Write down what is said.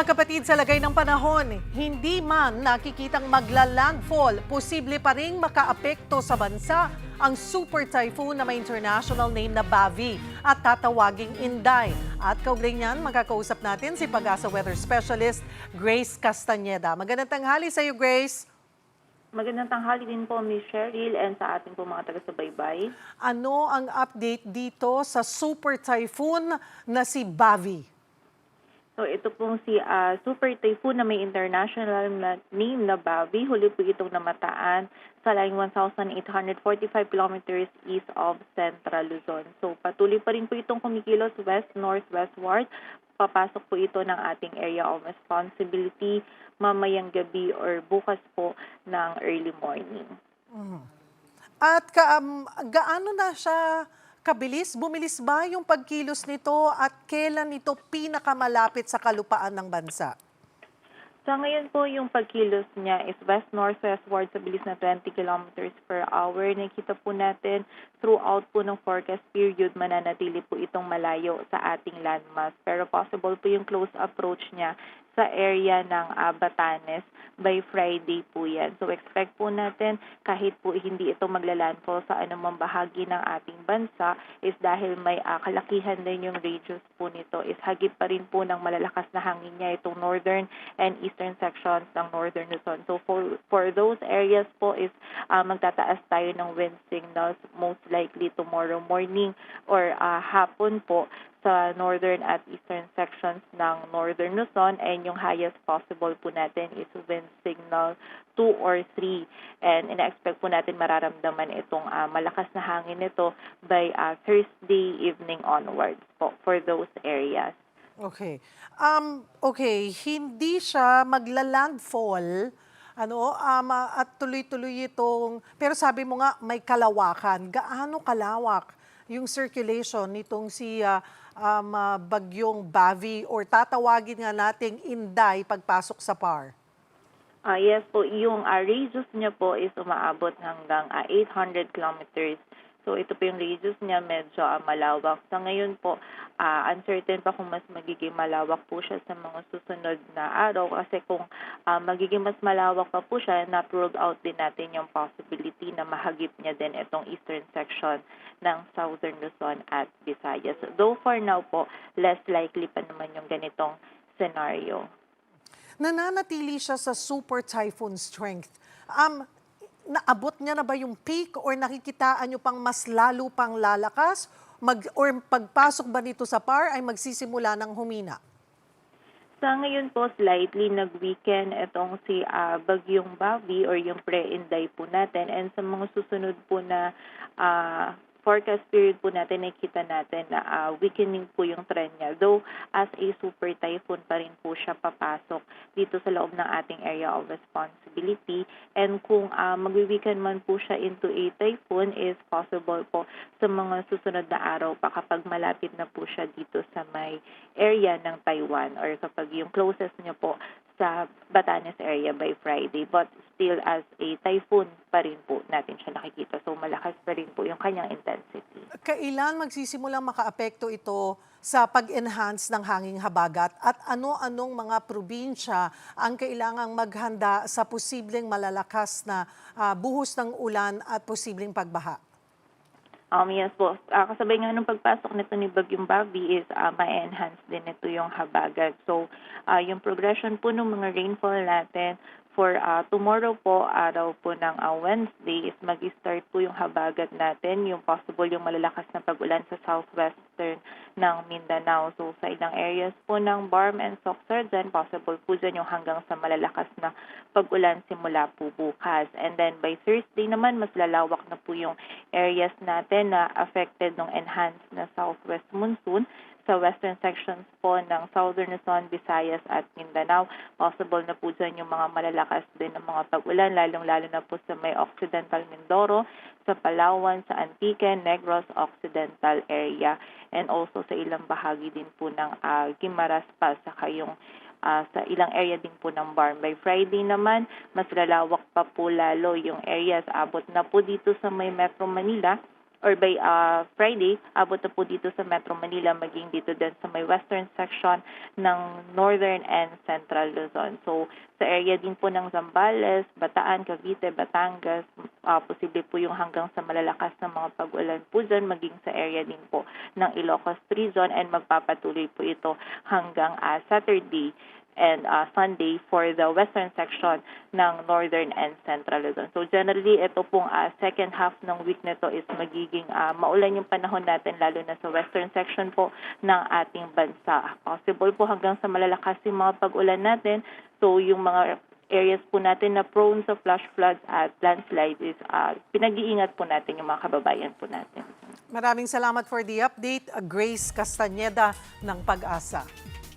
Mga kapatid, sa lagay ng panahon, hindi man nakikitang magla-landfall, posible pa ring makaapekto sa bansa ang super typhoon na may international name na Bavi at tatawaging Inday. At kaugnay niyan, magkakausap natin si Pag-asa Weather Specialist Grace Castañeda. Magandang tanghali sa iyo, Grace. Magandang tanghali din po, Ms. Cheryl, and sa ating po mga taga-subaybay. Ano ang update dito sa super typhoon na si Bavi? So ito pong si Super Typhoon na may international name na Bavi. Huli po itong namataan sa line 1,845 kilometers east of Central Luzon. So patuloy pa rin po itong kumikilos west-northwestward. Papasok po ito ng ating area of responsibility mamayang gabi or bukas po ng early morning. At gaano na siya kabilis? Bumilis ba yung pagkilos nito at kailan ito pinakamalapit sa kalupaan ng bansa? Sa ngayon po, yung pagkilos niya is west-northwestward sa bilis na 20 kilometers per hour. Nakikita po natin throughout po ng forecast period, mananatili po itong malayo sa ating landmass. Pero possible po yung close approach niya sa area ng Batanes by Friday po yan. So expect po natin kahit po hindi ito maglalandfall sa anumang bahagi ng ating bansa is dahil may kalakihan din yung radius po nito is hagip pa rin po ng malalakas na hangin niya itong northern and eastern sections ng northern Luzon. So for those areas po is magtataas tayo ng wind signals most likely tomorrow morning or hapon po sa northern at eastern sections ng northern Luzon, and yung highest possible po natin is wind signal 2 or 3, and ina-expect po natin mararamdaman itong malakas na hangin nito by Thursday evening onwards po for those areas. Okay. Hindi siya magla-landfall at tuloy-tuloy itong, pero sabi mo nga may kalawakan. Gaano kalawak yung circulation nitong si bagyong Bavi or tatawagin nga nating Inday pagpasok sa PAR? Yes po, yung radius niya po is umaabot hanggang 800 kilometers. So ito po yung radius niya, medyo malawak. Sa ngayon po, uncertain pa kung mas magiging malawak po siya sa mga susunod na araw. Kasi kung magiging mas malawak pa po siya, na-rule out din natin yung possibility na mahagip niya din itong eastern section ng southern Luzon at Visayas. Though for now po, less likely pa naman yung ganitong scenario. Nananatili siya sa super typhoon strength. Naabot niya na ba yung peak or nakikitaan nyo pang mas lalo pang lalakas? Or pagpasok ba nito sa PAR ay magsisimula ng humina? Sa ngayon po, slightly nag-weaken itong si Bagyong Bavi or yung pre-Inday po natin. And sa mga susunod po na forecast period po natin, nakikita natin na weakening po yung trend niya. Though, as a super typhoon pa rin po siya papasok dito sa loob ng ating area of responsibility. And kung mag-weaken man po siya into a typhoon, is possible po sa mga susunod na araw pa kapag malapit na po siya dito sa may area ng Taiwan or kapag yung closest niya po sa Batanes area by Friday, but still as a typhoon pa rin po natin siya nakikita. So malakas pa rin po yung kanyang intensity. Kailan magsisimulang makaapekto ito sa pag-enhance ng hanging habagat at ano-anong mga probinsya ang kailangang maghanda sa posibleng malalakas na buhos ng ulan at posibleng pagbaha? Yes po. Kasabay nga nung pagpasok nito ni Bagyong Bavi is ma-enhance din ito yung habagat. So, yung progression po ng mga rainfall natin for tomorrow po, araw po ng Wednesday, is mag-start po yung habagat natin, yung possible yung malalakas na pag-ulan sa southwestern ng Mindanao. So, sa ilang areas po ng Barm and Soccerdan, possible po dyan yung hanggang sa malalakas na pag-ulan simula po bukas. And then by Thursday naman, mas lalawak na po yung areas natin na affected ng enhanced na southwest monsoon. Sa western sections po ng southern Luzon, Visayas at Mindanao, possible na po dyan yung mga malalakas din ng mga pag-ulan, lalong-lalo na po sa may Occidental Mindoro, sa Palawan, sa Antique, Negros, Occidental area, and also sa ilang bahagi din po ng Guimaras pa, saka yung sa ilang area din po ng Barm. By Friday naman, mas lalawak pa po lalo yung areas. Abot na po dito sa may Metro Manila, or by Friday, abot na po dito sa Metro Manila, maging dito din sa may western section ng Northern and Central Luzon. So, sa area din po ng Zambales, Bataan, Cavite, Batangas, posible po yung hanggang sa malalakas na mga pag-ulan po dyan, maging sa area din po ng Ilocos 3 Zone, and magpapatuloy po ito hanggang Saturday and Sunday for the western section ng Northern and Central Luzon. So generally, ito pong second half ng week nito is magiging maulan yung panahon natin, lalo na sa western section po ng ating bansa. Possible po hanggang sa malalakas yung mga pag-ulan natin. So yung mga areas po natin na prone sa flash floods at landslides is pinag-iingat po natin yung mga kababayan po natin. Maraming salamat for the update, Grace Castañeda ng Pag-asa.